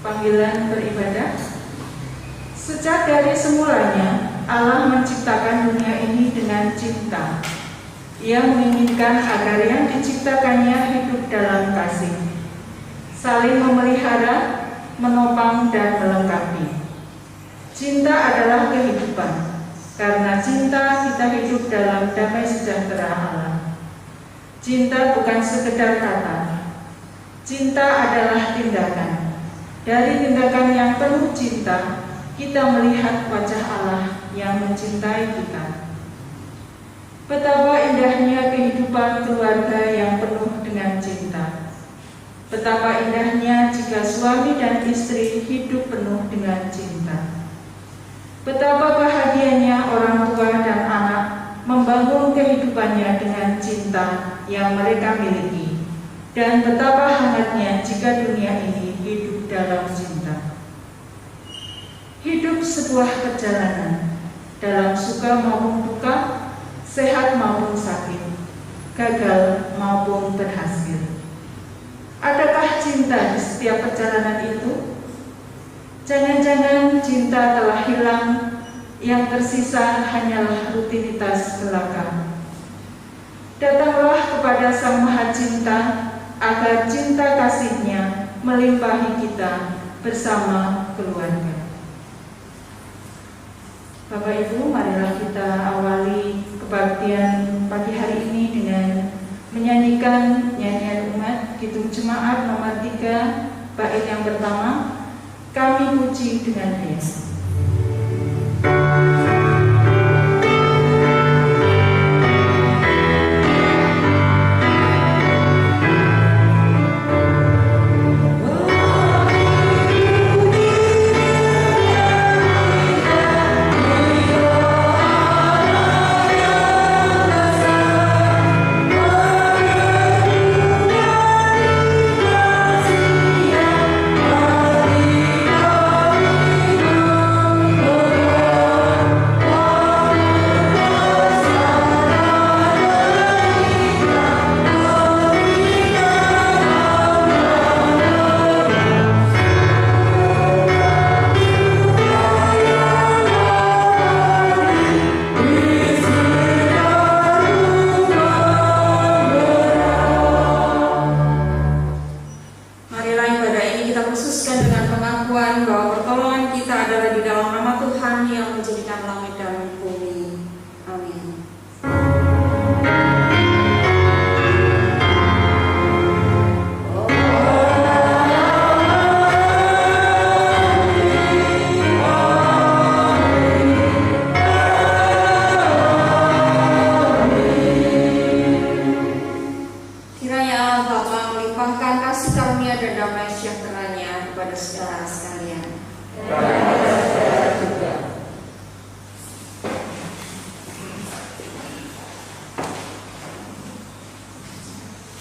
Panggilan beribadah. Sejak dari semulanya, Allah menciptakan dunia ini dengan cinta. Ia menginginkan agar yang diciptakannya hidup dalam kasih, saling memelihara, menopang, dan melengkapi. Cinta adalah kehidupan. Karena cinta, kita hidup dalam damai sejahtera Allah. Cinta bukan sekedar kata. Cinta adalah tindakan. Dari tindakan yang penuh cinta, kita melihat wajah Allah yang mencintai kita. Betapa indahnya kehidupan keluarga yang penuh dengan cinta. Betapa indahnya jika suami dan istri hidup penuh dengan cinta. Betapa bahagianya orang tua dan anak membangun kehidupannya dengan cinta yang mereka miliki. Dan betapa hangatnya jika dunia ini hidup dalam cinta. Hidup sebuah perjalanan, dalam suka maupun duka, sehat maupun sakit, gagal maupun berhasil. Adakah cinta di setiap perjalanan itu? Jangan-jangan cinta telah hilang, yang tersisa hanyalah rutinitas belaka. Datanglah kepada Sang Maha Cinta, agar cinta kasih-Nya melimpahi kita bersama keluarga. Bapak Ibu, marilah kita awali kebaktian pagi hari ini dengan menyanyikan nyanyian umat Kidung Jemaat nomor 3, bait yang pertama, Kami Puji dengan Dia.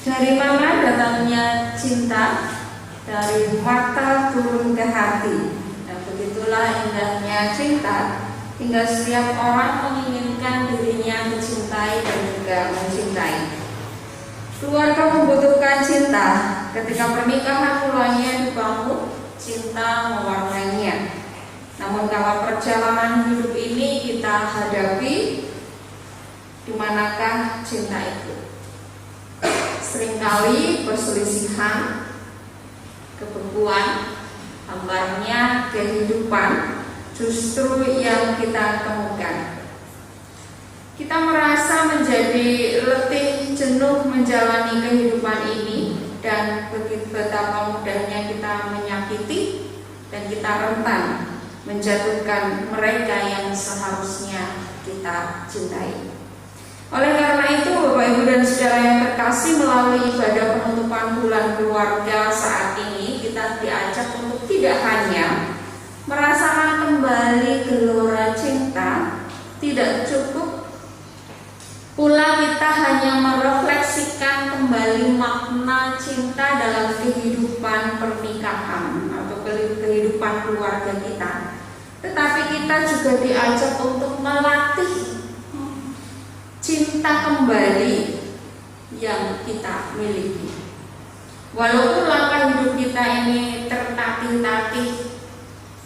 Dari mana datangnya cinta? Dari mata turun ke hati. Dan begitulah indahnya cinta, hingga setiap orang menginginkan dirinya dicintai dan juga mencintai. Keluarga membutuhkan cinta. Ketika pernikahan mulanya dibangun, cinta mewarnainya. Namun kalau perjalanan hidup ini kita hadapi, di manakah cinta itu? Seringkali perselisihan, kebekuan, hambarnya kehidupan justru yang kita temukan. Kita merasa menjadi letih, jenuh menjalani kehidupan ini, dan betapa mudahnya kita menyakiti dan kita rentan menjatuhkan mereka yang seharusnya kita cintai. Oleh karena itu, Bapak Ibu dan Saudara yang terkasih, melalui ibadah penutupan bulan keluarga saat ini, kita diajak untuk tidak hanya merasakan kembali gelora cinta, tidak cukup pula kita hanya merefleksikan kembali makna cinta dalam kehidupan pernikahan atau kehidupan keluarga kita, tetapi kita juga diajak untuk melatih cinta kembali yang kita miliki. Walaupun langkah hidup kita ini tertatih-tatih,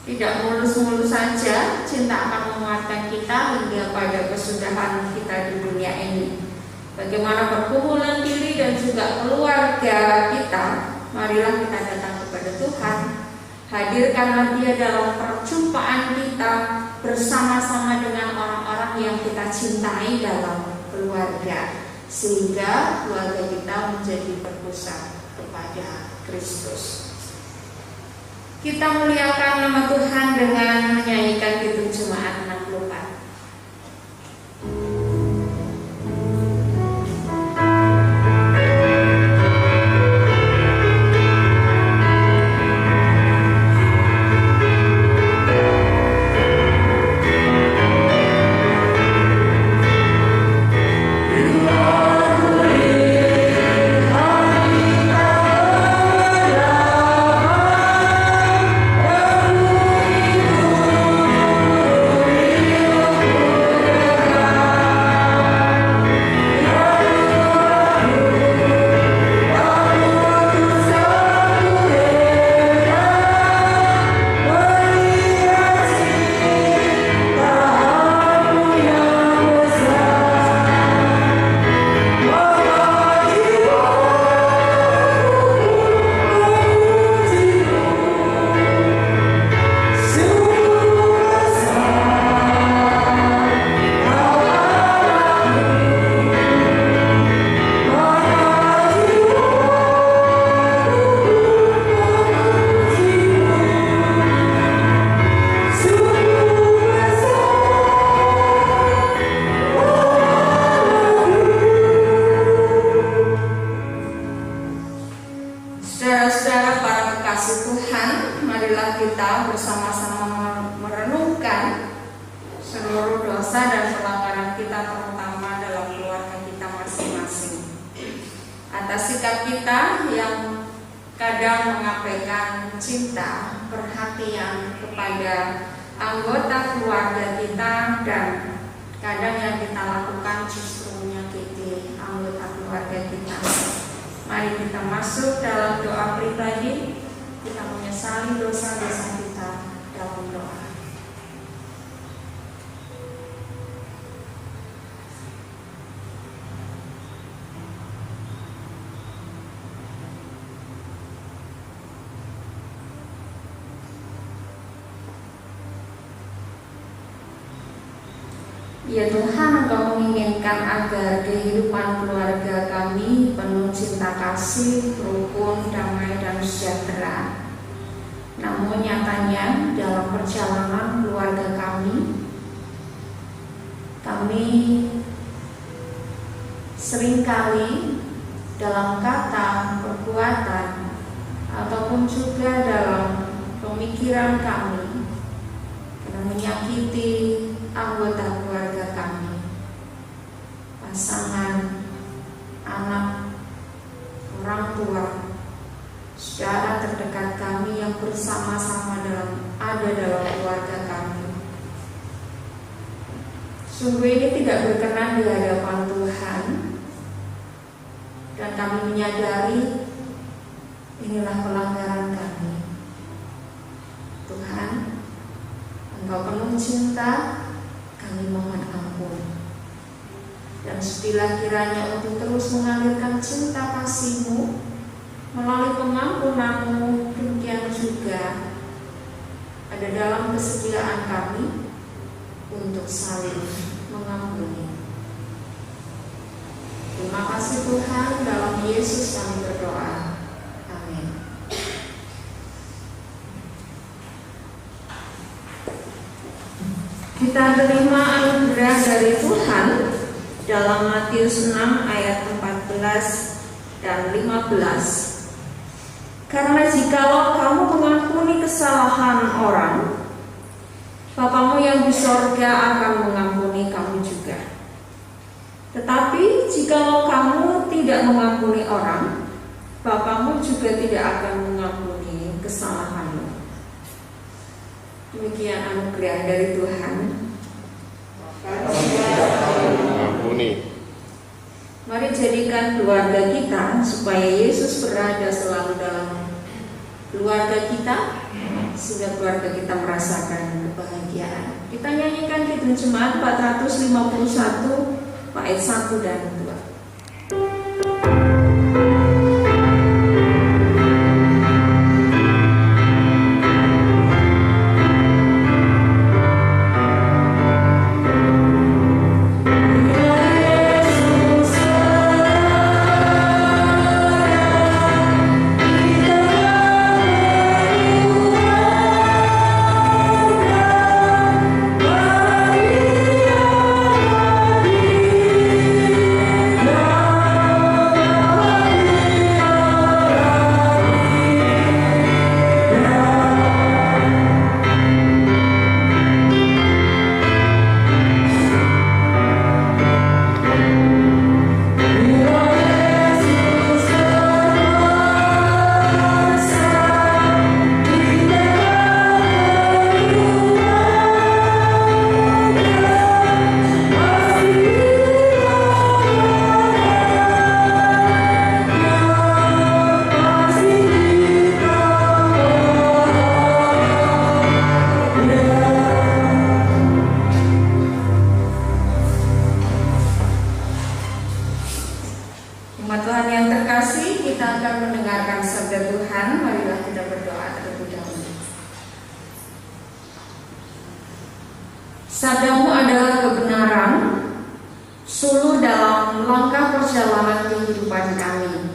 tidak mulus-mulus saja, cinta akan menguatkan kita hingga pada kesudahan kita di dunia ini. Bagaimana pergumulan diri dan juga keluarga kita, marilah kita datang kepada Tuhan. Hadirkanlah Dia dalam perjumpaan kita bersama-sama dengan orang-orang yang kita cintai dalam keluarga, sehingga keluarga kita menjadi berpusat kepada Kristus. Kita muliakan nama Tuhan dengan menyanyikan Kidung Jemaat 64. Saudara-saudara para kekasih Tuhan, marilah kita bersama-sama merenungkan seluruh dosa dan pelanggaran kita, terutama dalam keluarga kita masing-masing. Atas sikap kita yang kadang mengabaikan cinta, perhatian kepada anggota keluarga kita, dan kadang yang kita lakukan justru menyakiti anggota keluarga kita. Mari kita masuk dalam doa pribadi. Kita menyesali dosa-dosa kita dalam doa. Ya Tuhan, Engkau menginginkan agar kehidupan keluarga kami penuh cinta kasih, rukun, damai, dan sejahtera. Namun nyatanya dalam perjalanan keluarga kami seringkali dalam kata, perbuatan, ataupun juga dalam pemikiran kami menyakiti anggota keluarga kami, pasangan, anak, orang tua, saudara terdekat kami yang bersama-sama ada dalam keluarga kami. Sungguh ini tidak berkenan di hadapan Tuhan, dan kami menyadari inilah pelanggaran kami. Tuhan, Engkau penuh cinta, kami mohon ampun. Dan sedilah kiranya untuk terus mengalirkan cinta kasih-Mu melalui pengampunan-Mu, demikian juga ada dalam kesediaan kami untuk saling mengampuni. Terima kasih Tuhan, dalam Yesus kami berdoa. Amin. Kita terima anugerah dari Tuhan dalam Matius 6 ayat 14 dan 15. Karena jikalau kamu mengampuni kesalahan orang, Bapamu yang di sorga akan mengampuni kamu juga. Tetapi jikalau kamu tidak mengampuni orang, Bapamu juga tidak akan mengampuni kesalahanmu. Demikian anugerah dari Tuhan. Mengampuni. Mari jadikan keluarga kita supaya Yesus berada selalu dalam keluarga kita, sehingga keluarga kita merasakan kebahagiaan. Kita nyanyikan Kidung Jemaat 451 bait 1 dan 2. Umat Tuhan yang terkasih, kita akan mendengarkan sabda Tuhan. Marilah kita berdoa terlebih dahulu. Sabdamu adalah kebenaran, suluh dalam langkah perjalanan kehidupan kami.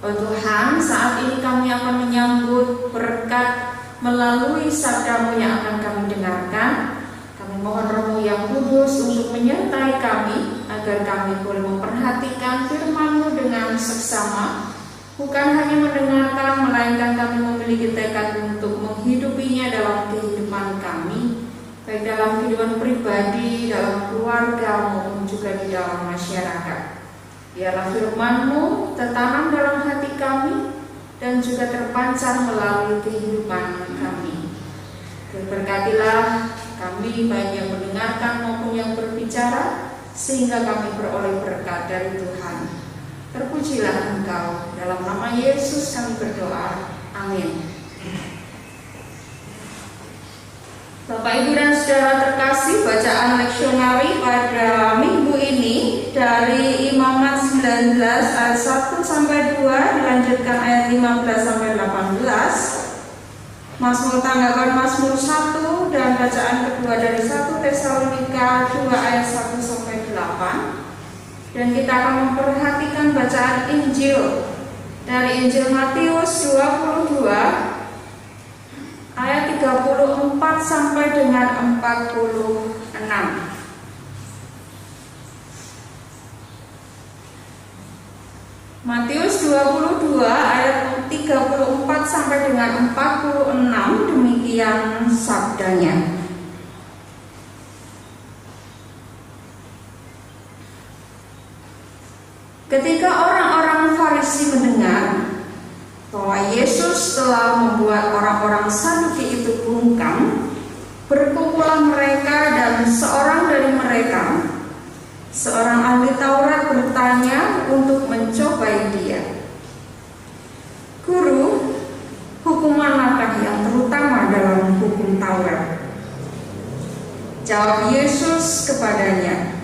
Oh Tuhan, saat ini kami akan menyambut berkat melalui sabdamu yang akan kami dengarkan. Kami mohon Roh-Mu yang kudus untuk menyertai kami, agar kami boleh memperhatikan firman-Mu dengan seksama, bukan hanya mendengarkan, melainkan kami memiliki tekad untuk menghidupinya dalam kehidupan kami, baik dalam kehidupan pribadi, dalam keluarga, maupun juga di dalam masyarakat. Biarlah firman-Mu tertanam dalam hati kami dan juga terpancar melalui kehidupan kami. Berkatilah kami baik yang mendengarkan maupun yang berbicara, sehingga kami beroleh berkat dari Tuhan. Terpujilah Engkau. Dalam nama Yesus kami berdoa. Amin. Bapak, Ibu, dan saudara terkasih, bacaan leksionari pada minggu ini dari Imamat 19 ayat 1 sampai 2 dilanjutkan ayat 15 sampai 18. Mazmur tanggapan Mazmur 1 dan bacaan kedua dari 1 Tesalonika 2 ayat 1 sampai 8. Dan kita akan memperhatikan bacaan Injil dari Injil Matius 22 ayat 34 sampai dengan 46. Matius 22 ayat 34 sampai dengan 46, demikian sabdanya. Ketika orang-orang Farisi mendengar bahwa Yesus telah membuat orang-orang Saduki itu bungkam, berkumpulah mereka, dan seorang dari mereka, seorang ahli Taurat, bertanya untuk mencobai dia, "Guru, hukum manakah yang terutama dalam hukum Taurat?" Jawab Yesus kepadanya,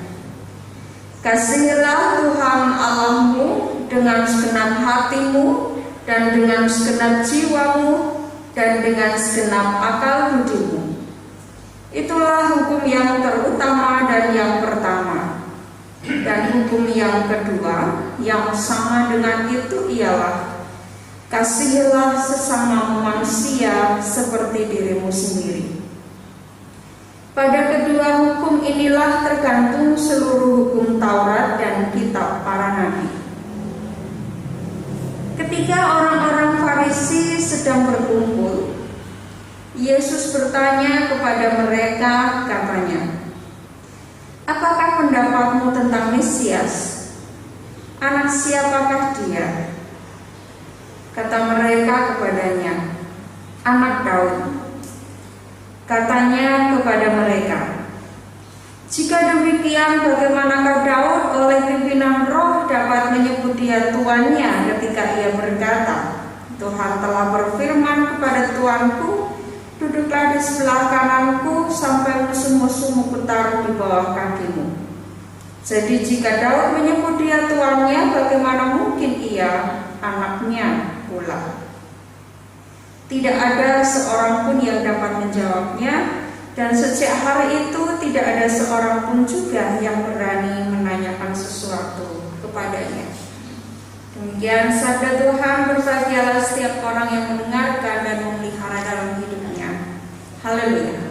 "Kasihilah Tuhan Allahmu dengan segenap hatimu, dan dengan segenap jiwamu, dan dengan segenap akal budimu. Itulah hukum yang terutama dan yang pertama. Dan hukum yang kedua yang sama dengan itu ialah, kasihilah sesama manusia seperti dirimu sendiri." Pada kedua hukum inilah tergantung seluruh hukum Taurat dan kitab para nabi. Ketika orang-orang Farisi sedang berkumpul, Yesus bertanya kepada mereka, katanya, "Apakah pendapatmu tentang Mesias? Anak siapakah dia?" Kata mereka kepadanya, "Anak Daud." Katanya kepada mereka, "Jika demikian, bagaimanakah Daud oleh pimpinan Roh dapat menyebut dia tuannya ketika ia berkata, Tuhan telah berfirman kepada Tuanku, duduklah di sebelah kananku sampai musuh-musuhmu kutaruh di bawah kakimu. Jadi jika Daud menyebut dia tuannya, bagaimana mungkin ia anaknya pula? Tidak ada seorang pun yang dapat menjawabnya, dan sejak hari itu tidak ada seorang pun juga yang berani menanyakan sesuatu kepadanya. Demikian sabda Tuhan, berbahagialah setiap orang yang mendengarkan dan memelihara dalam hidupnya. Haleluya.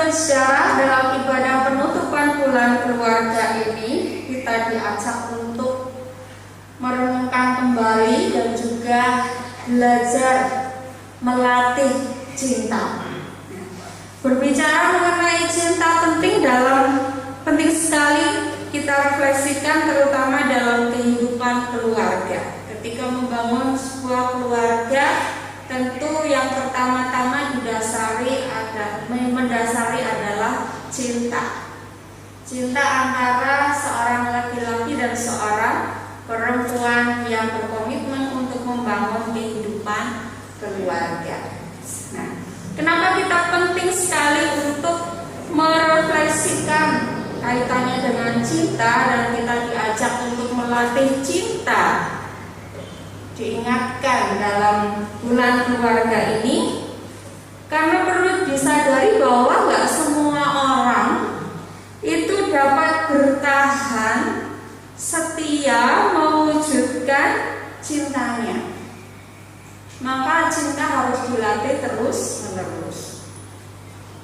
Secara dalam ibadah penutupan bulan keluarga ini kita diajak untuk merenungkan kembali dan juga belajar melatih cinta. Berbicara mengenai cinta penting sekali kita refleksikan terutama dalam kehidupan keluarga. Ketika membangun sebuah keluarga, tentu yang pertama-tama mendasari adalah cinta. Cinta antara seorang laki-laki dan seorang perempuan yang berkomitmen untuk membangun kehidupan keluarga. Nah, kenapa kita penting sekali untuk merefleksikan kaitannya dengan cinta dan kita diajak untuk melatih cinta? Diingatkan dalam bulan keluarga ini, karena perlu disadari bahwa nggak semua orang itu dapat bertahan setia mewujudkan cintanya. Maka cinta harus dilatih terus-menerus.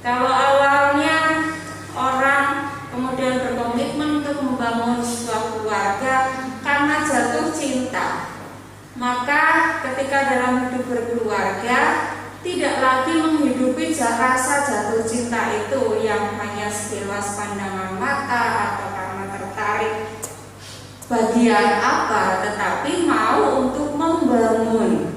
Kalau awalnya orang kemudian berkomitmen untuk membangun sebuah keluarga karena jatuh cinta, maka ketika dalam hidup berkeluarga tidak lagi menghidupi rasa jatuh cinta itu yang hanya sekilas pandangan mata atau karena tertarik bagian apa, tetapi mau untuk membangun.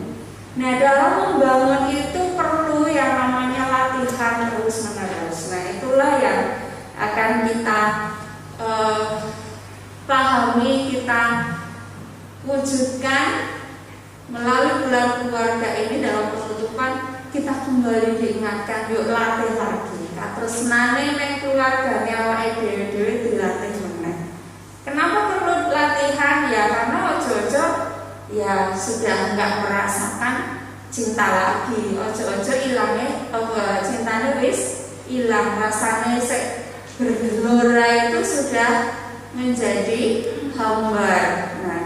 Nah, dalam membangun itu perlu yang namanya latihan terus menerus. Nah, itulah yang akan kita pahami, kita wujudkan melalui bulan keluarga ini. Dalam penutupan kita kembali diingatkan, yuk latih lagi. Terus nane neng keluarga awake dhewe dilatih meneh. Kenapa perlu latihan? Ya karena ojo-ojo ya sudah enggak merasakan cinta lagi. Ojo-ojo ilangnya cintanya wis hilang, rasanya bergelora itu sudah menjadi hambar. Nah,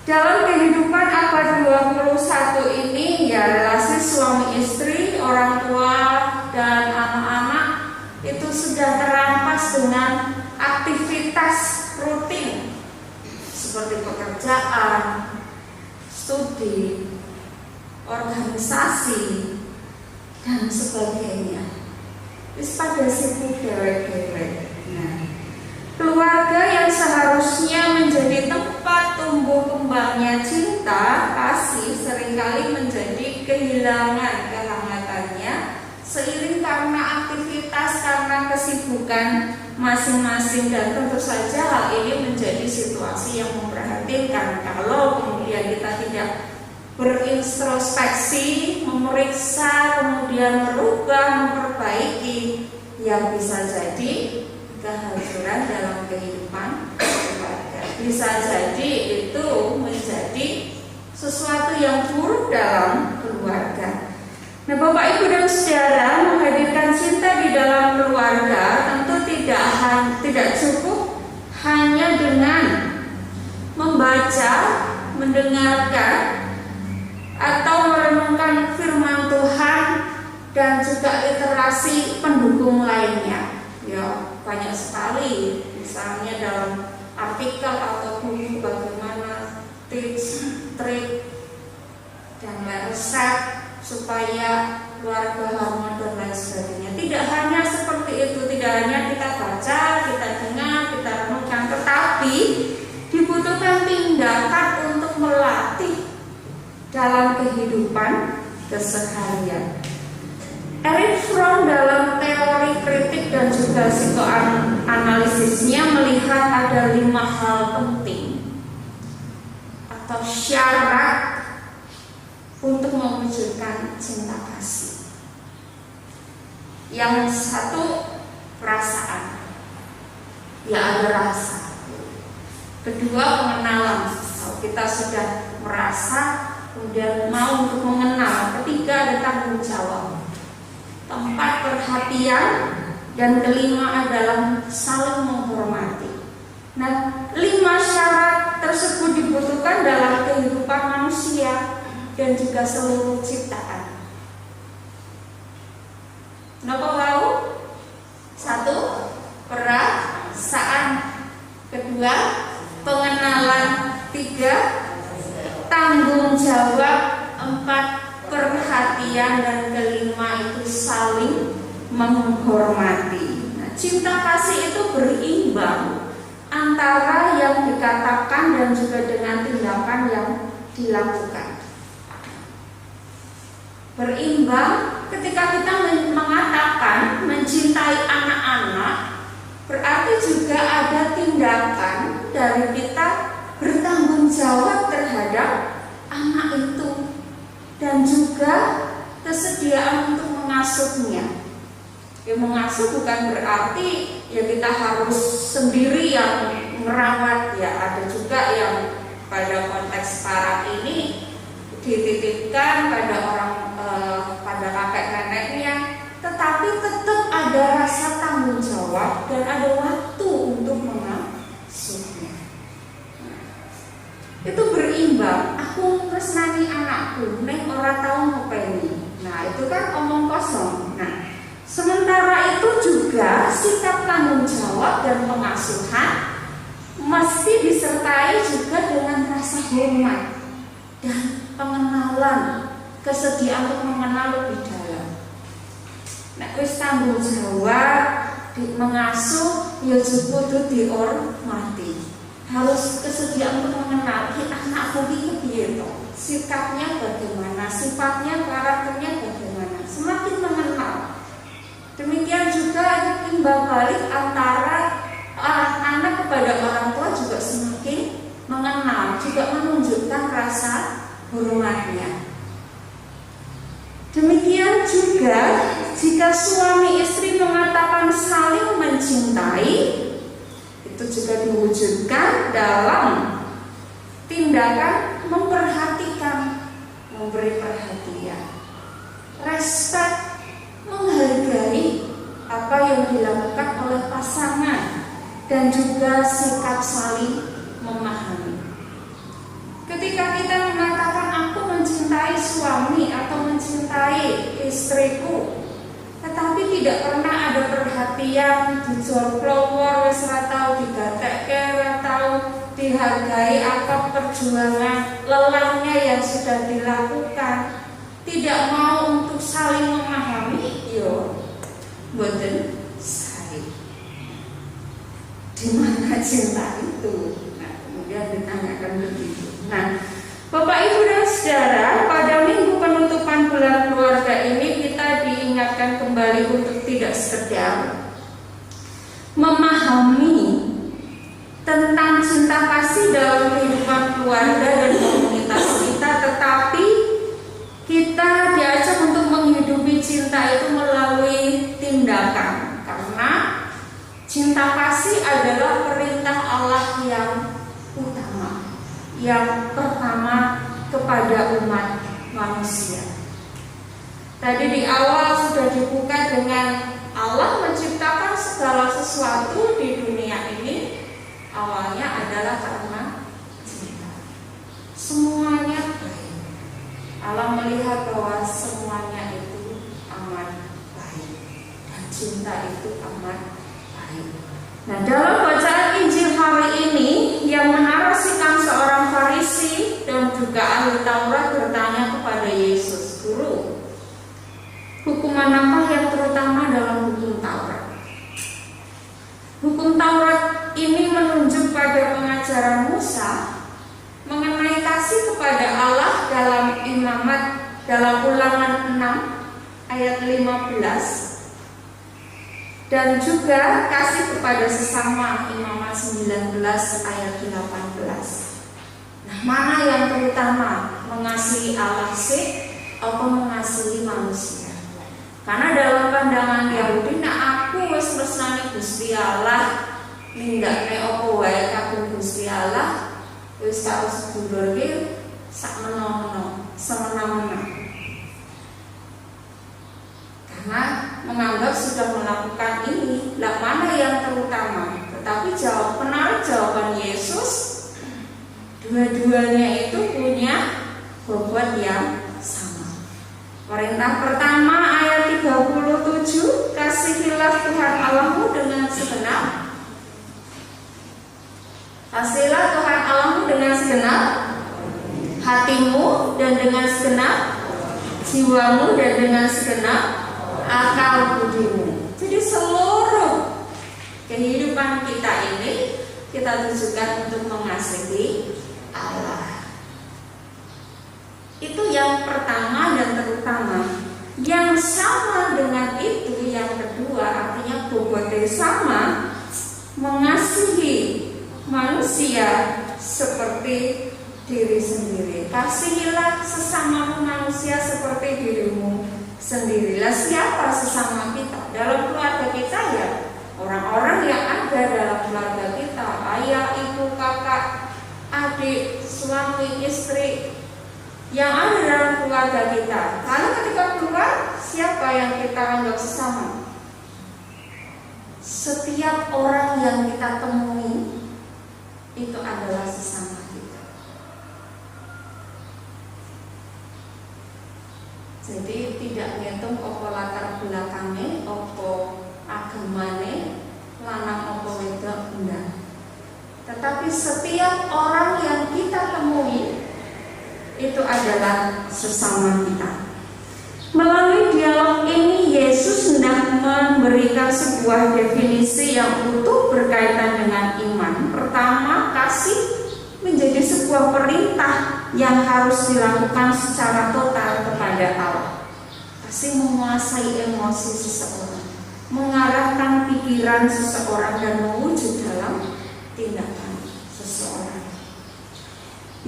dalam kehidupan abad 21 ini ya relasi suami istri, orang tua dan anak-anak itu sudah terampas dengan aktivitas rutin seperti pekerjaan, studi, organisasi dan sebagainya. Wis pada sibuk dewek-dewek. Nah, keluarga yang seharusnya menjadi tempat tumbuh kembangnya cinta, kasih seringkali menjadi kehilangan kehangatannya seiring karena aktivitas, karena kesibukan masing-masing, dan tentu saja hal ini menjadi situasi yang memprihatinkan kalau kemudian kita tidak berintrospeksi, memeriksa, kemudian merubah, memperbaiki, yang bisa jadi kehancuran dalam kehidupan keluarga. Bisa jadi itu menjadi sesuatu yang buruk dalam keluarga. Nah, Bapak Ibu dan Saudara, menghadirkan cinta di dalam keluarga tentu tidak cukup hanya dengan membaca, mendengarkan, atau merenungkan firman Tuhan dan juga literasi pendukung lainnya. Ya, banyak sekali misalnya dalam artikel atau buku bagaimana tips, trik, dan resep supaya keluarga harmonis dan lain sebagainya. Tidak hanya seperti itu, tidak hanya kita baca, kita dengar, kita renungkan, tetapi dibutuhkan tindakan untuk melatih dalam kehidupan keseharian. Erich Fromm dalam teori kritik dan juga psikoanalisisnya melihat ada 5 hal penting atau syarat untuk mewujudkan cinta kasih. Yang satu, perasaan, ya ada rasa. Kedua, pengenalan. Kalau kita sudah merasa, kemudian mau untuk mengenal. Ketiga, ada tanggung jawab. Keempat, perhatian. Dan kelima adalah saling menghormati. Nah, 5 syarat tersebut dibutuhkan dalam kehidupan manusia dan juga seluruh ciptaan. Kenapa tahu? 1, perasaan. 2, pengenalan. 3, tanggung jawab. 4, perhatian. Dan kelima itu saling menghormati. Nah, cinta kasih itu berimbang antara yang dikatakan dan juga dengan tindakan yang dilakukan. Berimbang ketika kita mengatakan mencintai anak-anak, berarti juga ada tindakan dari kita bertanggung jawab terhadap anak itu dan juga kesediaan untuk mengasuhnya. Ya, mengasuh bukan berarti ya kita harus sendiri yang merawat, ya ada juga yang pada konteks sekarang ini dititipkan pada orang pada kakek neneknya, tetapi tetap ada rasa tanggung jawab dan ada waktu untuk mengasuhnya. Itu berimbang. Aku tresnani anakku, neng ora tau ngopeni. Nah, itu kan omong kosong. Nah, sementara itu juga sikap tanggung jawab dan pengasuhan mesti disertai juga dengan rasa hormat dan pengenalan, kesediaan untuk mengenal lebih dalam. Nah, wis tanggung jawab mengasuh ya kudu dihormati. Harus kesediaan untuk mengenal anakku iki piye to, sikapnya bagaimana, sifatnya, karakternya bagaimana. Semakin mengenal. Demikian juga imbang balik antara anak kepada orang tua juga semakin mengenal, juga menunjukkan rasa hormatnya. Demikian juga jika suami istri mengatakan saling mencintai, itu juga diwujudkan dalam tindakan memperhatikan, memberi perhatian, respect, menghargai apa yang dilakukan oleh pasangan, dan juga sikap saling memahami. Ketika kita mengatakan aku mencintai suami atau mencintai istriku, tetapi tidak pernah ada perhatian, dijual pelowor, wis ora tau digatekke, tau dihargai apa perjuangan lelahnya yang sudah dilakukan, tidak mau untuk saling memahami, yo mboten sae. Di mana cinta itu? Nah, kemudian ditanyakan begitu. Nah, Bapak Ibu dan Saudara, pada minggu penutupan bulan keluarga ini kita diingatkan kembali untuk tidak sekedar memahami tentang cinta kasih dalam kehidupan keluarga dan komunitas kita, tetapi kita diajak untuk menghidupi cinta itu melalui tindakan, karena cinta kasih adalah perintah Allah yang utama, yang pertama kepada umat manusia. Tadi di awal sudah dibuka dengan Allah menciptakan segala sesuatu di dunia ini awalnya adalah karena cinta. Semuanya baik. Allah melihat bahwa semuanya itu amat baik dan cinta itu amat baik. Nah, dalam bacaan Injil hari ini juga ahli Taurat bertanya kepada Yesus, "Guru, hukuman apa yang terutama dalam hukum Taurat?" Hukum Taurat ini menunjuk pada pengajaran Musa mengenai kasih kepada Allah dalam imamat, dalam Ulangan 6 ayat 15, dan juga kasih kepada sesama, Imamat 19 ayat 18. Nah, mana yang terutama, mengasihi Allah sih atau mengasihi manusia? Karena dalam pandangan Yahudi, aku wis tresnani Gusti Allah, nindakne apa wae kagem Gusti Allah, wis karo sedulurke sak mena-mena, semena-mena. Karena menganggap sudah melakukan ini, lah mana yang terutama? Tetapi jawaban Yesus, dua-duanya itu punya bobot yang sama. Perintah pertama ayat 37, kasihilah Tuhan Allahmu dengan segenap. Kasihilah Tuhan Allahmu dengan segenap hatimu dan dengan segenap jiwamu dan dengan segenap akal budimu. Jadi seluruh kehidupan kita ini kita tujukan untuk mengasihi Allah. Itu yang pertama dan terutama. Yang sama dengan itu yang kedua, artinya bobotnya sama, mengasihi manusia seperti diri sendiri. Kasihilah sesama manusia seperti dirimu sendirilah. Siapa sesama kita? Dalam keluarga kita ya orang-orang yang ada dalam keluarga kita, ayah, ibu, kakak, adik, suami, istri yang ada dalam keluarga kita. Lalu ketika keluar, siapa yang kita anggap sesama? Setiap orang yang kita temui itu adalah sesama kita. Jadi tidak ngitung apa latar belakangnya, apa agamanya, lanang apa wedok, enggak. Tetapi setiap orang yang kita temui itu adalah sesama kita. Melalui dialog ini Yesus hendak memberikan sebuah definisi yang utuh berkaitan dengan iman. Pertama, kasih menjadi sebuah perintah yang harus dilakukan secara total kepada Allah. Kasih menguasai emosi seseorang, mengarahkan pikiran seseorang dan mewujud dalam tindakan seseorang.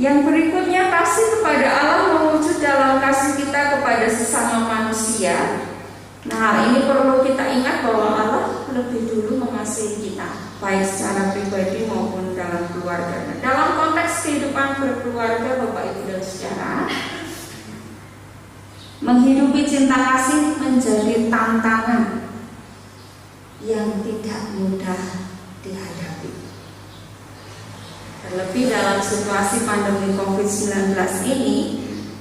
Yang berikutnya, kasih kepada Allah mewujud dalam kasih kita kepada sesama manusia. Nah, hal ini perlu kita ingat bahwa Allah lebih dulu mengasihi kita, baik secara pribadi maupun dalam keluarga. Dalam konteks kehidupan berkeluarga, Bapak Ibu dan Saudara, menghidupi cinta kasih menjadi tantangan yang tidak mudah dihadapi. Terlebih dalam situasi pandemi COVID-19 ini,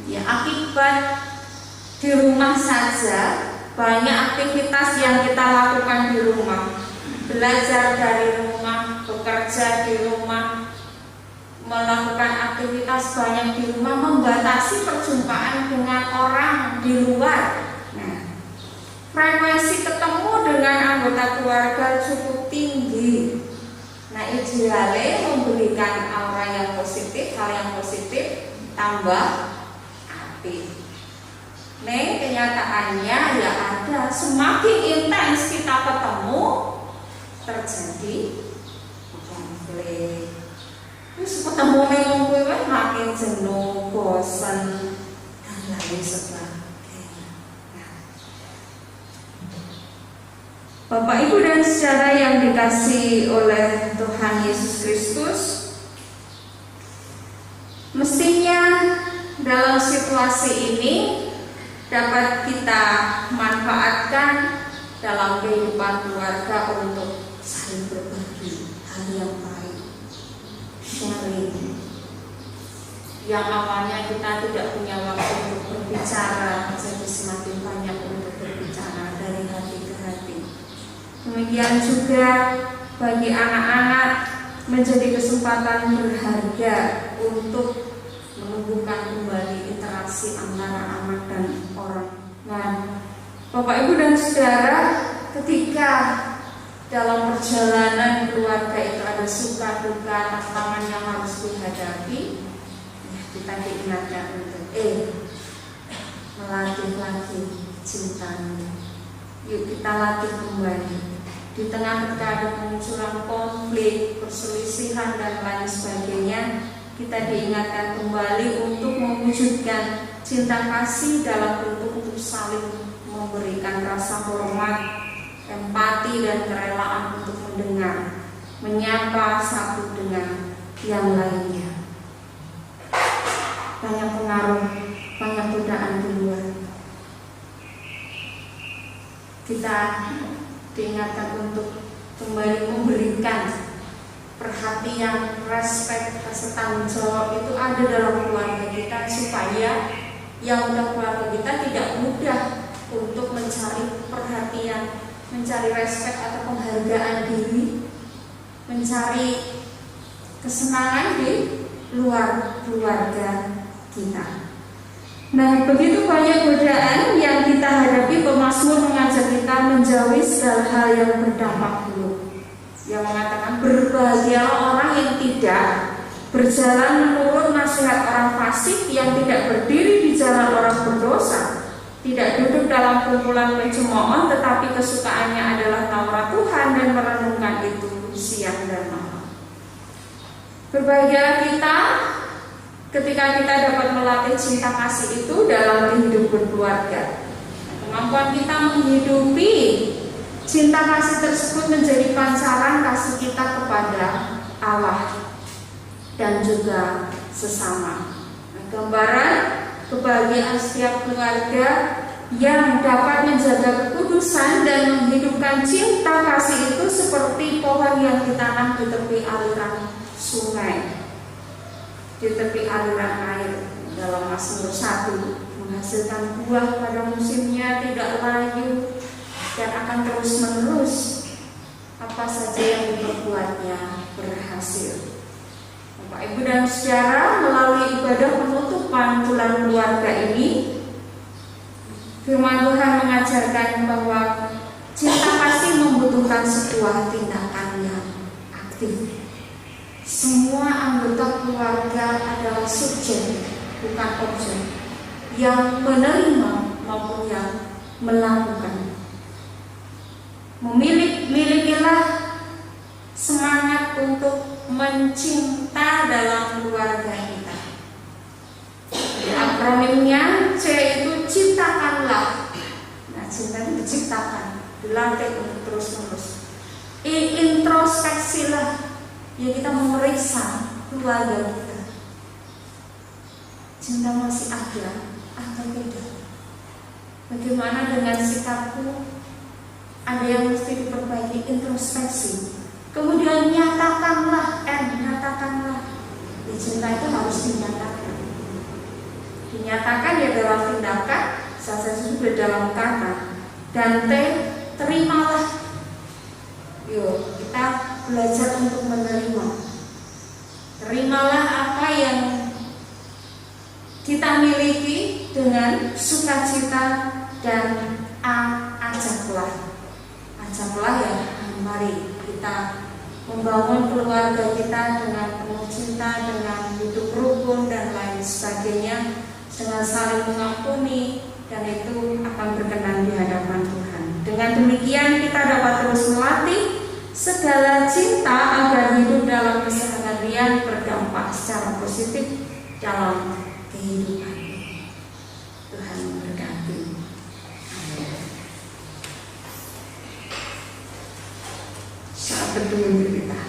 ya akibat di rumah saja banyak aktivitas yang kita lakukan di rumah, belajar dari rumah, bekerja di rumah, melakukan aktivitas banyak di rumah, membatasi perjumpaan dengan orang di luar. Nah, frekuensi ketemu dengan anggota keluarga cukup tinggi. Nah, idealnya memberikan aura yang positif, hal yang positif, tambah aktif. Nah, kenyataannya ya ada, semakin intens kita ketemu, terjadi konflik. Terus ketemu dengan gue makin jenuh, bosan, dan lain sebagainya. Bapak, Ibu dan saudara yang dikasihi oleh Tuhan Yesus Kristus, mestinya dalam situasi ini dapat kita manfaatkan dalam kehidupan keluarga untuk saling berbagi hal yang baik, sharing. Yang awalnya kita tidak punya waktu untuk berbicara, jadi semakin banyak untuk berbicara dari hati ke hati. Demikian juga bagi anak-anak menjadi kesempatan berharga untuk menumbuhkan Bapak, Ibu, dan Saudara, ketika dalam perjalanan keluarga itu ada suka duka, tantangan yang harus dihadapi, kita diingatkan untuk melatih lagi cintanya. Yuk kita latih kembali. Di tengah ketika ada kemunculan konflik, perselisihan dan lain sebagainya, kita diingatkan kembali untuk mewujudkan cinta kasih dalam bentuk untuk saling memberikan rasa hormat, empati dan kerelaan untuk mendengar, menyapa satu dengan yang lainnya. Banyak pengaruh, banyak godaan di luar. Kita diingatkan untuk kembali memberikan perhatian, respek, rasa tanggung jawab itu ada dalam keluarga kita, supaya yang udah keluarga kita tidak mudah untuk mencari perhatian, mencari respek atau penghargaan diri, mencari kesenangan di luar keluarga kita. Nah, begitu banyak godaan yang kita hadapi. Pemazmur mengajak kita menjauhi segala hal yang berdampak buruk, yang mengatakan berbahagialah orang yang tidak berjalan menurut nasihat orang fasik, yang tidak berdiri di jalan orang berdosa, tidak duduk dalam kumpulan pencemooh, tetapi kesukaannya adalah Taurat Tuhan dan merenungkan itu siang dan malam. Berbahagialah kita ketika kita dapat melatih cinta kasih itu dalam kehidupan keluarga. Kemampuan kita menghidupi cinta kasih tersebut menjadi pancaran kasih kita kepada Allah dan juga sesama. Gambaran kebahagiaan setiap keluarga yang dapat menjaga kekudusan dan menghidupkan cinta kasih itu seperti pohon yang ditanam di tepi aliran sungai, di tepi aliran air. Dalam Mazmur 1, menghasilkan buah pada musimnya, tidak layu dan akan terus menerus. Apa saja yang diperbuatnya berhasil. Bapak, Ibu, dan Saudara, melalui ibadah penutupan bulan keluarga ini, firman Tuhan mengajarkan bahwa cinta kasih membutuhkan sebuah tindakan yang aktif. Semua anggota keluarga adalah subjek, bukan objek, yang menerima maupun yang melakukan. Milikilah semangat untuk mencinta dalam keluarga kita. Akronimnya C itu ciptakanlah. Nah, cinta itu diciptakan, dilatih untuk terus-menerus. Introspeksilah. Ya, kita memeriksa keluarga kita. Cinta masih ada atau tidak? Bagaimana dengan sikapku? Ada yang mesti diperbaiki, introspeksi. Kemudian nyatakanlah, nyatakanlah. Ya, cinta itu harus dinyatakan. Dinyatakan ya dalam tindakan, salah satu juga dalam kata. Dan terimalah. Yuk, kita belajar untuk menerima. Terimalah apa yang kita miliki dengan sukacita dan ajaklah ya. Mari kita membangun keluarga kita dengan penuh cinta, dengan hidup rukun dan lain sebagainya, dengan saling mengampuni, dan itu akan berkenan di hadapan Tuhan. Dengan demikian kita dapat terus melatih segala cinta agar hidup dalam keseharian berdampak secara positif dalam kehidupan. Tuhan memberkati. Saat berdoa kita.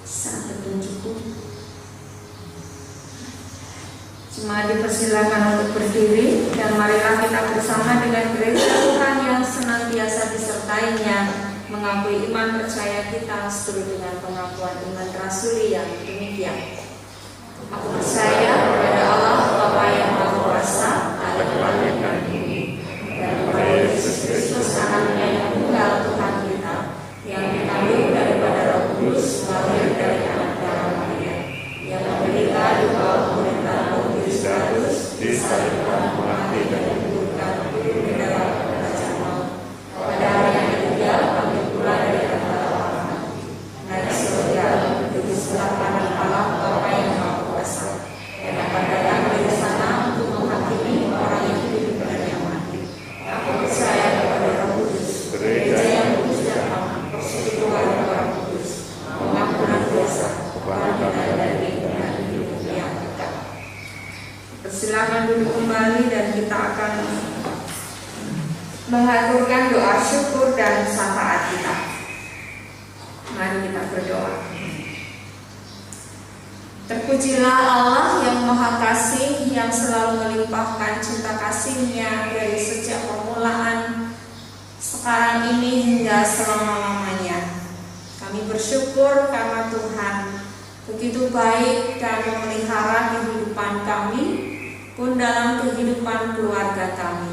Saat berdoa, jemaat dipersilakan untuk berdiri dan marilah kita bersama dengan gereja Tuhan yang senantiasa disertainya, mengakui iman percaya kita seturut dengan pengakuan iman rasuli yang demikian. Aku percaya kepada Allah Bapa yang Maha Kuasa, Allah langit dan bumi, dan kepada Yesus Kristus Anaknya yang tunggal Tuhan kita, yang dikandung daripada Roh Kudus, lahir dari anak darah Maria, yang menderita di bawah pemerintahan Pontius Pilatus, disalibkan, mati dan dikuburkan, turun ke dalam kerajaan maut. Pada hari yang ketiga, bangkit pula dari antara orang mati, naik ke surga, duduk di sebelah kanan Allah Bapa yang Maha Kuasa, dan akan datang dari sana untuk menghakimi orang yang hidup dan yang mati. Aku percaya kepada Roh Kudus, gereja yang kudus dan aman, persekutuan orang kudus, pengampunan dosa, kebangkitan dari hidup yang kekal. Persilakan duduk kembali dan kita akan mengaturkan doa syukur dan syafaat kita. Mari kita berdoa. Terpujilah Allah yang Maha Kasih, yang selalu melimpahkan cinta kasih-Nya dari sejak permulaan sekarang ini hingga selama-lamanya. Kami bersyukur karena Tuhan begitu baik dan memelihara kehidupan kami pun dalam kehidupan keluarga kami.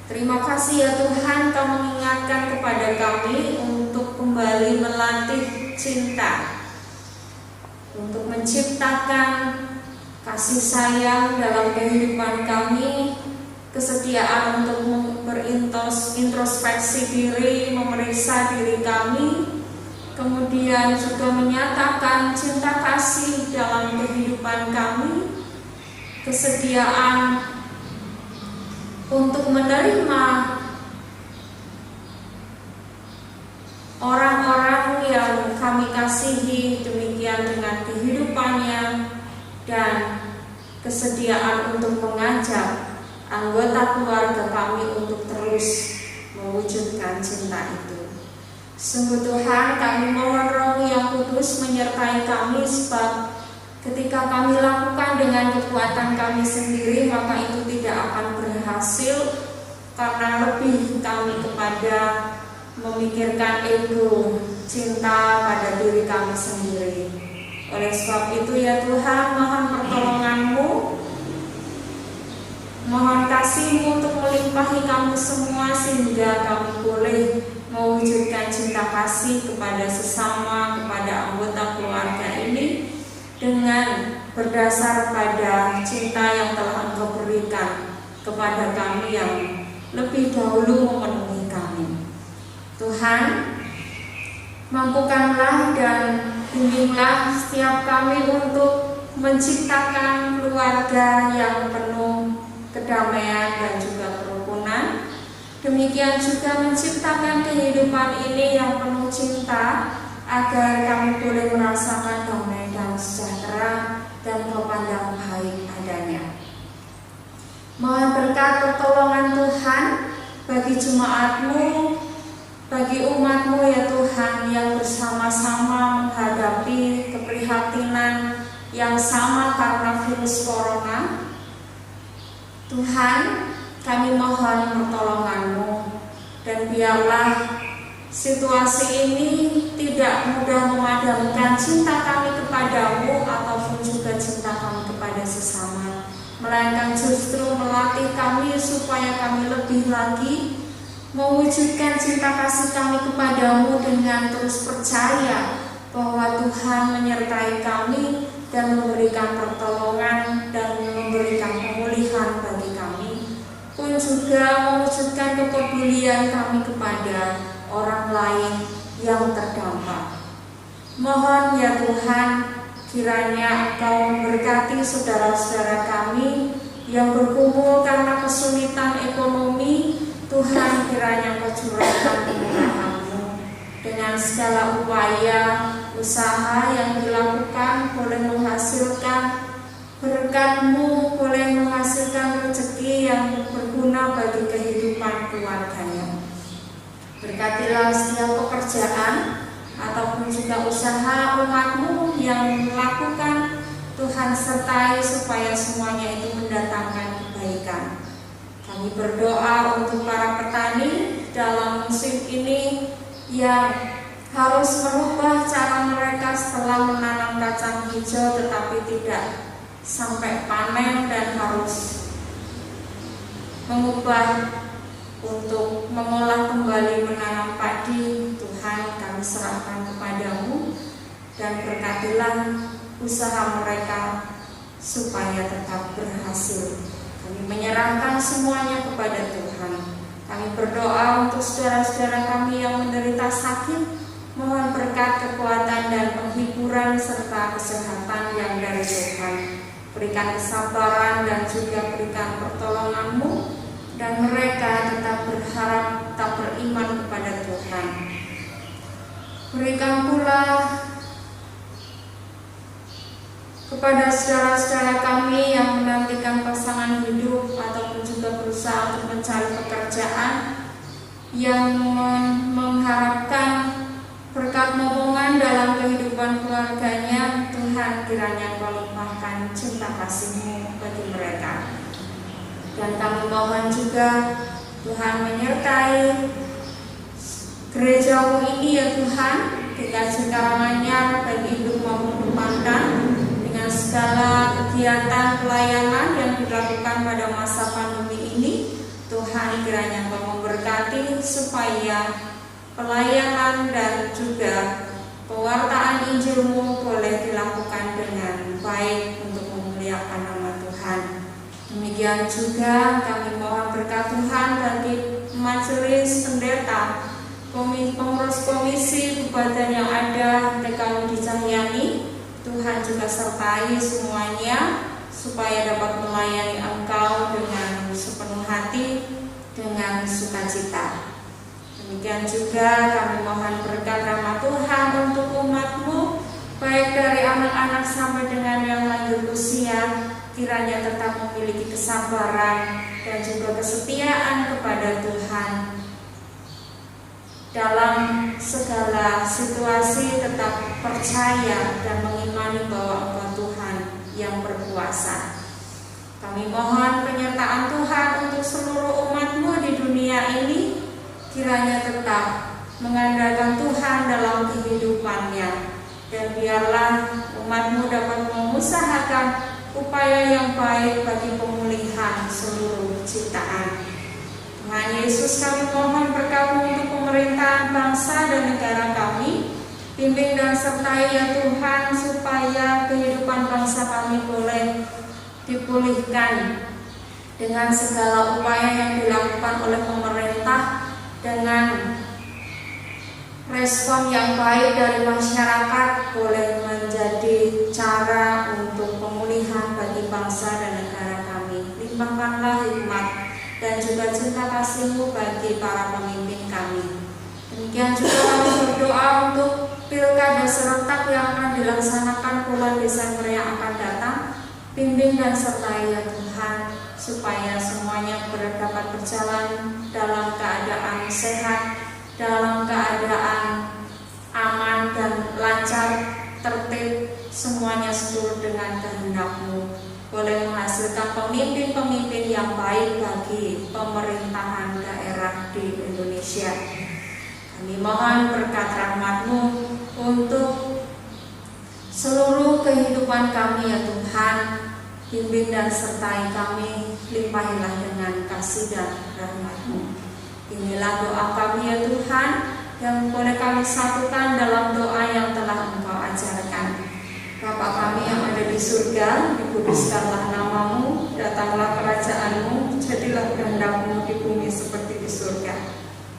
Terima kasih ya Tuhan, Kau mengingatkan kepada kami untuk kembali melatih cinta, untuk menciptakan kasih sayang dalam kehidupan kami, kesediaan untuk berintrospeksi diri, memeriksa diri kami, kemudian juga menyatakan cinta kasih dalam kehidupan kami, kesediaan untuk menerima orang-orang yang kami kasihi, demikian dengan kehidupannya, dan kesediaan untuk mengajak anggota keluarga kami untuk terus mewujudkan cinta itu. Sungguh Tuhan, kami mohon Roh yang Kudus menyertai kami, sebab ketika kami lakukan dengan kekuatan kami sendiri, maka itu tidak akan berhasil, karena lebih kami kepada memikirkan ego, cinta pada diri kami sendiri. Oleh sebab itu ya Tuhan, mohon pertolongan-Mu, mohon kasih-Mu untuk melimpahi kami semua, sehingga kami boleh mewujudkan cinta kasih kepada sesama, kepada anggota keluarga ini, dengan berdasar pada cinta yang telah Engkau berikan kepada kami yang lebih dahulu memenuhi kami. Tuhan, mampukanlah dan bimbinglah setiap kami untuk menciptakan keluarga yang penuh kedamaian dan juga kerukunan. Demikian juga menciptakan kehidupan ini yang penuh cinta, agar kami boleh merasakan damai dan sejahtera dan kepandang baik adanya. Mohon berkat pertolongan Tuhan bagi jemaat-Mu, bagi umat-Mu ya Tuhan, yang bersama-sama menghadapi keprihatinan yang sama karena virus corona. Tuhan, kami mohon pertolongan-Mu, dan biarlah situasi ini tidak mudah memadamkan cinta kami kepadamu ataupun juga cinta kami kepada sesama, melainkan justru melatih kami supaya kami lebih lagi mewujudkan cinta kasih kami kepadamu dengan terus percaya bahwa Tuhan menyertai kami dan memberikan pertolongan dan memberikan pemulihan bagi kami, pun juga mewujudkan kepedulian kami kepada orang lain yang terdampak. Mohon ya Tuhan, kiranya Engkau memberkati saudara-saudara kami yang bergumul karena kesulitan ekonomi. Tuhan, kiranya Engkau curahkan kemurahan-Mu, dengan segala upaya usaha yang dilakukan boleh menghasilkan berkat-Mu, boleh menghasilkan rezeki yang berguna bagi kehidupan keluarganya. Berkatilah setiap pekerjaan ataupun juga usaha umat-Mu yang melakukan. Tuhan sertai supaya semuanya itu mendatangkan kebaikan. Kami berdoa untuk para petani dalam musim ini yang harus merubah cara mereka setelah menanam kacang hijau tetapi tidak sampai panen dan harus mengubah untuk mengolah kembali menanam padi. Tuhan, kami serahkan kepadamu dan berkatilah usaha mereka supaya tetap berhasil. Kami menyerahkan semuanya kepada Tuhan. Kami berdoa untuk saudara-saudara kami yang menderita sakit. Mohon berkat, kekuatan, dan penghiburan serta kesehatan yang dari Tuhan. Berikan kesabaran dan juga berikan pertolongan-Mu, dan mereka tetap berharap, tetap beriman kepada Tuhan. Berikan pula kepada saudara-saudara kami yang menantikan pasangan hidup ataupun juga berusaha untuk mencari pekerjaan, yang mengharapkan berkat momongan dalam kehidupan keluarganya. Tuhan, kiranya Kau limpahkan cinta kasih-Mu bagi mereka. Dan kami mohon juga Tuhan menyertai gereja-Mu ini ya Tuhan, dikasih karunia bagi hidup maupun pandang dengan segala kegiatan pelayanan yang dilakukan pada masa pandemi ini. Tuhan, kiranya Kau memberkati supaya pelayanan dan juga pewartaan Injil-Mu boleh dilakukan dengan baik untuk memuliakan nama Tuhan. Demikian juga kami mohon berkat Tuhan bagi majelis pendeta, pengurus komisi Bupatan yang ada, TKU di Cahyani. Tuhan juga sertai semuanya supaya dapat melayani Engkau dengan sepenuh hati, dengan sukacita. Demikian juga kami mohon berkat rahmat Tuhan untuk umat-Mu, baik dari anak-anak sampai dengan yang lanjut usia, kiranya tetap memiliki kesabaran dan juga kesetiaan kepada Tuhan. Dalam segala situasi tetap percaya dan mengimani bahwa Engkau Tuhan yang berkuasa. Kami mohon penyertaan Tuhan untuk seluruh umat-Mu di dunia ini, kiranya tetap mengandalkan Tuhan dalam kehidupannya, dan biarlah umat-Mu dapat mengusahakan upaya yang baik bagi pemulihan seluruh ciptaan. Tuhan Yesus, kami mohon berkat-Mu untuk pemerintahan bangsa dan negara kami. Bimbing dan sertai ya Tuhan, supaya kehidupan bangsa kami boleh dipulihkan dengan segala upaya yang dilakukan oleh pemerintah, dengan respon yang baik dari masyarakat boleh menjadi cara untuk pemulihan bagi bangsa dan negara kami. Limpahkanlah hikmat dan juga cinta kasih-Mu bagi para pemimpin kami. Demikian juga kami berdoa untuk pilkada serentak yang akan dilaksanakan bulan Desember yang akan datang. Bimbing dan sertai ya Tuhan, supaya semuanya dapat berjalan dalam keadaan sehat, dalam keadaan aman dan lancar, tertib, semuanya seturut dengan kehendak-Mu, boleh menghasilkan pemimpin-pemimpin yang baik bagi pemerintahan daerah di Indonesia. Kami mohon berkat rahmat-Mu untuk seluruh kehidupan kami ya Tuhan. Bimbing dan sertai kami, limpahilah dengan kasih dan rahmat-Mu. Inilah doa kami ya Tuhan, yang boleh kami satukan dalam doa yang telah Engkau ajarkan. Bapa kami yang ada di surga, dikuduskanlah nama-Mu, datanglah kerajaan-Mu, jadilah kehendak-Mu di bumi seperti di surga.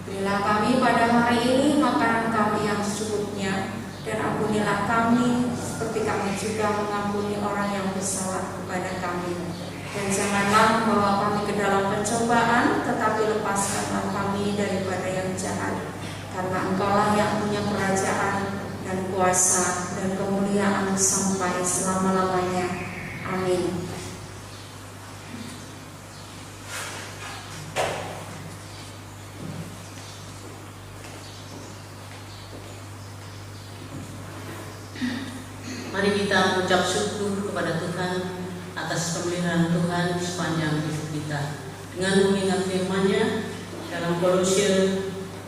Berilah kami pada hari ini makanan kami yang secukupnya, dan ampunilah kami seperti kami juga mengampuni orang yang bersalah kepada kami. Dan janganlah membawa kami ke dalam pencobaan, tetapi lepaskanlah kami daripada yang jahat. Karena Engkaulah yang punya kerajaan dan kuasa dan kemuliaan sampai selama-lamanya. Amin. Mari kita mengucap syukur kepada Tuhan atas pemeliharaan Tuhan sepanjang hidup kita dengan mengingat firman-Nya dalam Kolose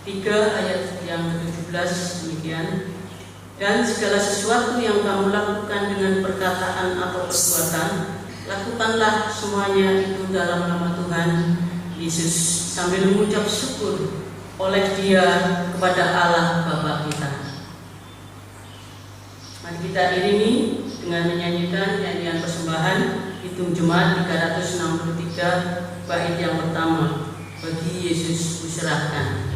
3 ayat yang ke-17 demikian. Dan segala sesuatu yang kamu lakukan dengan perkataan atau perbuatan, lakukanlah semuanya itu dalam nama Tuhan Yesus sambil mengucap syukur oleh Dia kepada Allah Bapa kita. Mari kita iringi dengan menyanyikan nyanyian persembahan Hitung Jemaat 363 bait yang pertama, Bagi Yesus Kuserahkan.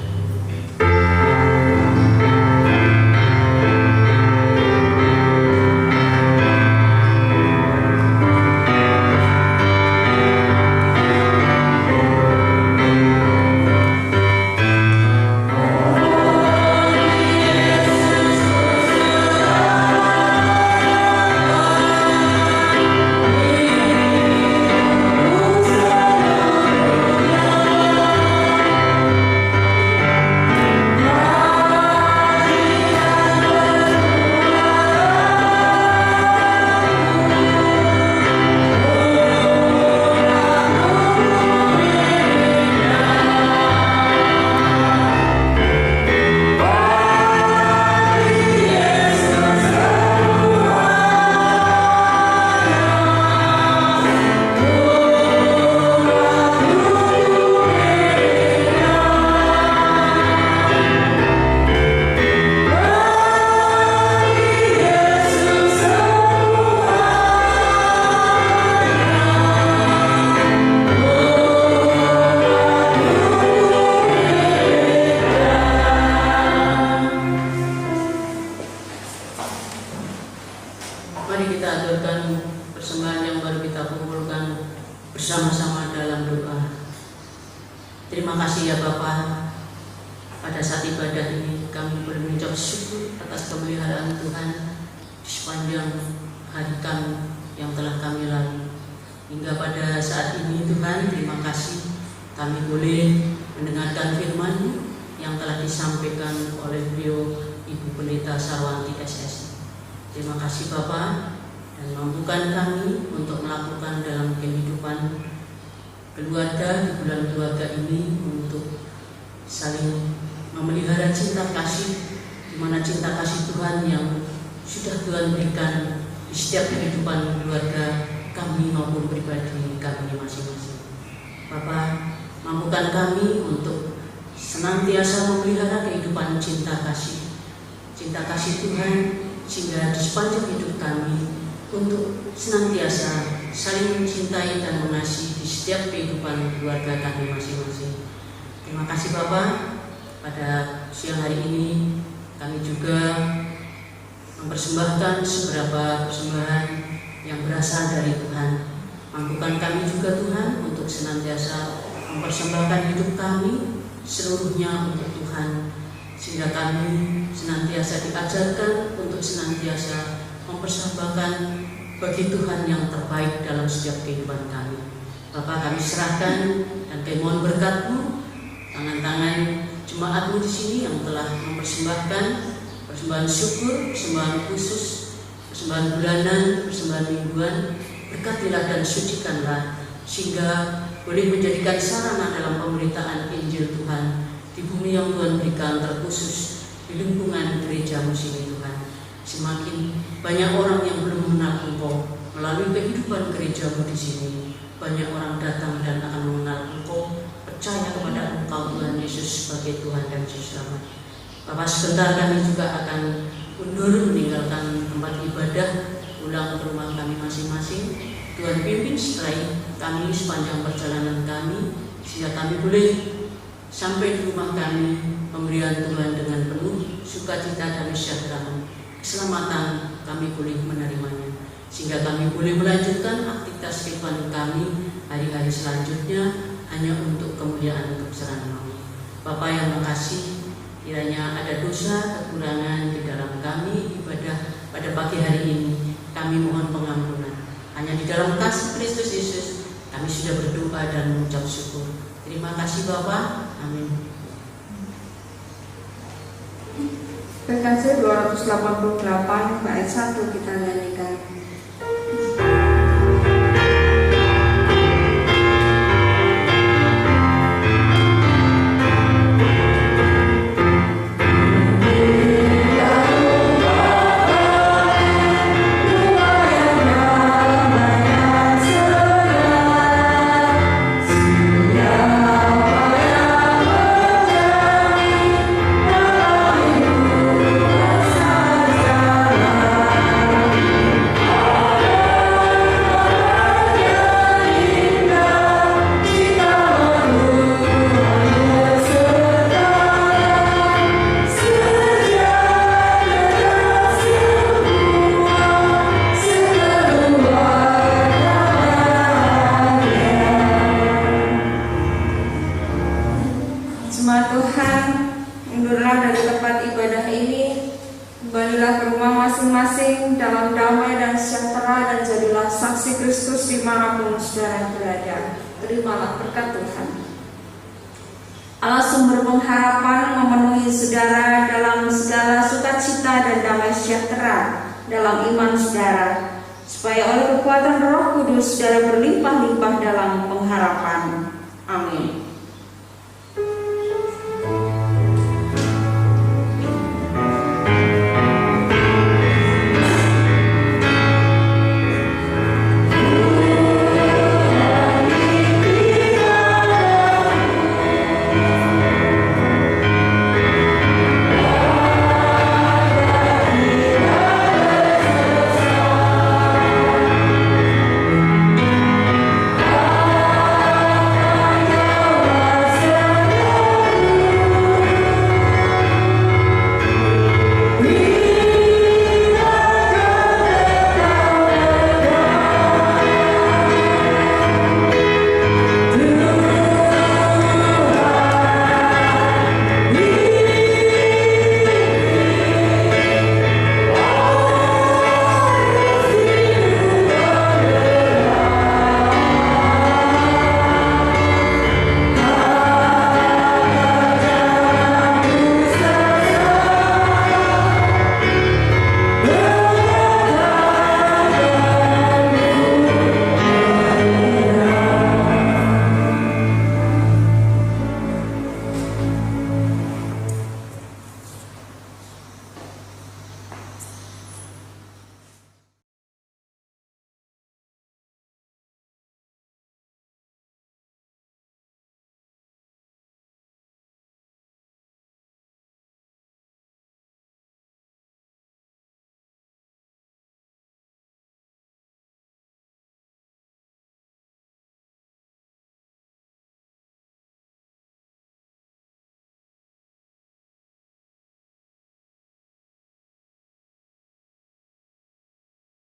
Mari kita aturkan persembahan yang baru kita kumpulkan bersama-sama dalam doa. Terima kasih ya Bapa, pada saat ibadah ini kami boleh mengucap syukur atas pemeliharaan Tuhan di sepanjang hari kami yang telah kami lalui. Hingga pada saat ini Tuhan, terima kasih kami boleh mendengarkan firman-Mu yang telah disampaikan oleh beliau Ibu Pendeta Sarwanti SS. Terima kasih Bapa, dan mampukan kami untuk melakukan dalam kehidupan keluarga di bulan keluarga ini untuk saling memelihara cinta kasih, di mana cinta kasih Tuhan yang sudah Tuhan berikan di setiap kehidupan keluarga kami maupun pribadi kami masing-masing. Bapa, mampukan kami untuk senantiasa memelihara kehidupan cinta kasih Tuhan, sehingga di sepanjang hidup kami untuk senantiasa saling mencintai dan mengasihi di setiap kehidupan keluarga kami masing-masing. Terima kasih Bapak. Pada siang hari ini kami juga mempersembahkan seberapa persembahan yang berasal dari Tuhan. Mampukan kami juga Tuhan untuk senantiasa mempersembahkan hidup kami seluruhnya untuk Tuhan, sehingga kami senantiasa diajarkan untuk senantiasa mempersembahkan bagi Tuhan yang terbaik dalam setiap kehidupan kami. Bapak, kami serahkan dan kami mohon berkat-Mu, tangan-tangan jemaat-Mu di sini yang telah mempersembahkan persembahan syukur, persembahan khusus, persembahan bulanan, persembahan mingguan. Berkatilah dan sucikanlah sehingga boleh menjadikan sarana dalam pemberitaan Injil Tuhan di bumi yang Tuhan berikan, terkhusus di lingkungan gereja-Mu sini Tuhan. Semakin banyak orang yang belum mengenal Engkau melalui kehidupan gereja-Mu di sini, banyak orang datang dan akan mengenal Engkau, percaya kepada Engkau Tuhan Yesus sebagai Tuhan dan Juru Selamat. Bapak, sebentar kami juga akan mundur meninggalkan tempat ibadah, pulang ke rumah kami masing-masing. Tuhan pimpin setelah kami sepanjang perjalanan kami, sehingga kami boleh sampai di rumah kami, pemberian Tuhan dengan penuh sukacita dan kesejahteraan, keselamatan kami boleh menerimanya, sehingga kami boleh melanjutkan aktivitas kehidupan kami hari-hari selanjutnya hanya untuk kemuliaan kebesaran kami. Bapak yang makasih, kiranya ada dosa kekurangan di dalam kami ibadah pada pagi hari ini, kami mohon pengampunan. Hanya di dalam kasih Kristus Yesus kami sudah berdoa dan mengucap syukur. Terima kasih Bapak. Amin. PKJ 288 bait 1 kita nyanyikan. dimanapun saudara berada. Terimalah berkat Tuhan. Allah sumber pengharapan memenuhi saudara dalam segala sukacita dan damai sejahtera dalam iman saudara, supaya oleh kekuatan Roh Kudus saudara berlimpah-limpah dalam